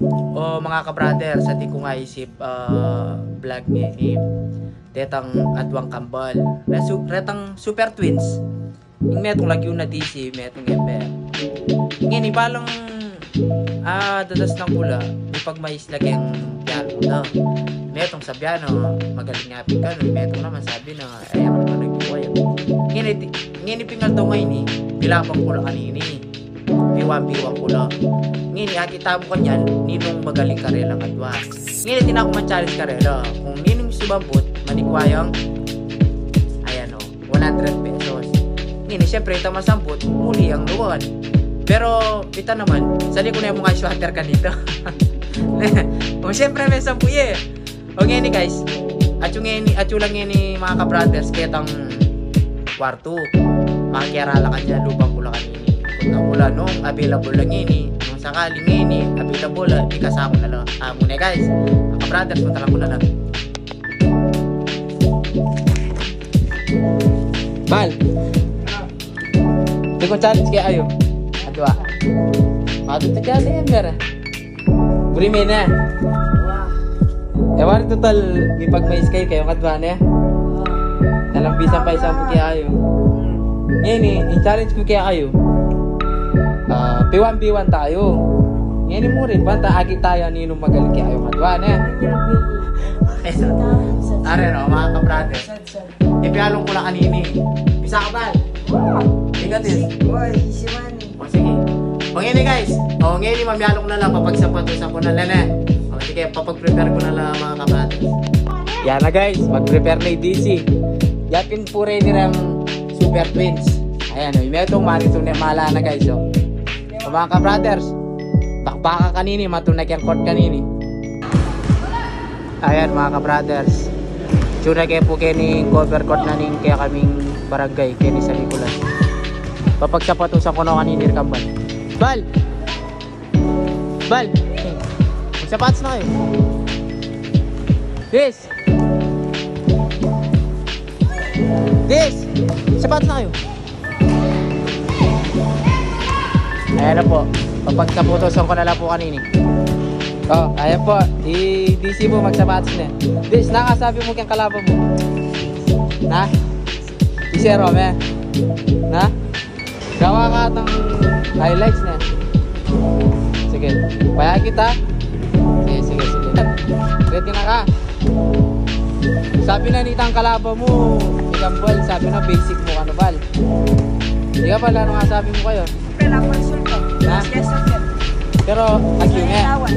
O mga ka-brother, sa di ko nga isip vlog ni Tetang Adwang Kambal. Retang Super Twins. Yung metong lagyo na DC, metong ember. Ngayon, ibalang dadas ng pula, may pagmais lagi ang piano na. Metong sa piano, magaling nga ka, metong naman sabi na, ay ako naman nagbuhay. Ngayon, ipingal daw ngayon bilabang pula kanini. Biwang pula. Ngayon, akita mo kanyan, ninong magaling karela kadwa. Ngayon, tinako man challenge karela. Kung ninong subabot, manikwayang, ayan o, 100 pesos. Ngayon, siyempre, ito masambot, muli ang luwan. Pero, ito naman, sali ko na yung mga swatter ka dito. O, siyempre, may sampuye. O, ngayon guys, at yung lang ngayon mga ka-brothers, kitang kwarto. Makikirala ka niya, lubang pula kanini. Kung na pula nung available lang ini, nung sakaling ini, available, di kasama na lang. Muna guys, mga ka-brothers, punta lang ko na lang. Bal! Hindi ko challenge kaya ayo. Adwa. Matut ka na yan, Vera. Buli may na. Ewan total, ipag-mais kayo kadwa na. Nalambisan pa isang kaya ayo. Ngayon i-challenge ko kaya ayo. P1v1 tayo. Ngayon mo rin, banta agi tayo ninong magaling kaya ayo kadwa na. Are no, mga ka-brothers. Ipiyalong ko lang kanini. Bisa ka ba? Negatis. Si Manny. O sige. O ngayon guys. O ngayon mamyalong na lang. Papagsapatusan ko na lang O sige, papag-prepare ko na lang mga ka-brothers. Yan na guys. Mag-prepare na yung DC. Yapin po rin nilang Super Twins. Ayan o. May itong marito na mala na guys o. O mga ka-brothers. Bakbaka kanini. Matunak yung court kanini. Ayan mga ka-brothers. Tsura kayo po kayo ni cover court na ning kaya kaming barangay kayo ni San Nicolas. Papagsapatusan ko na kaninir kambal. Bal! Bal! Magsapatos na kayo. This! This! Sapatos na kayo. Ayan na po. Papagsapatusan ko na lang po kanini. Oh, ayan po. DC po magsapatos na. This, nakasabi mo kang kalaban mo. Na? Si Rome. Na? Gawa ka ng highlights na. Sige. Paya kita. Sige. Ready na ka. Sabi na nitang kalaban mo, ikambal, sabi na basic mo ano bal. Hindi ka pala, ano nga sabi mo kayo? Kailangan sulto. Na? Yes, okay. Pero, agyo nga.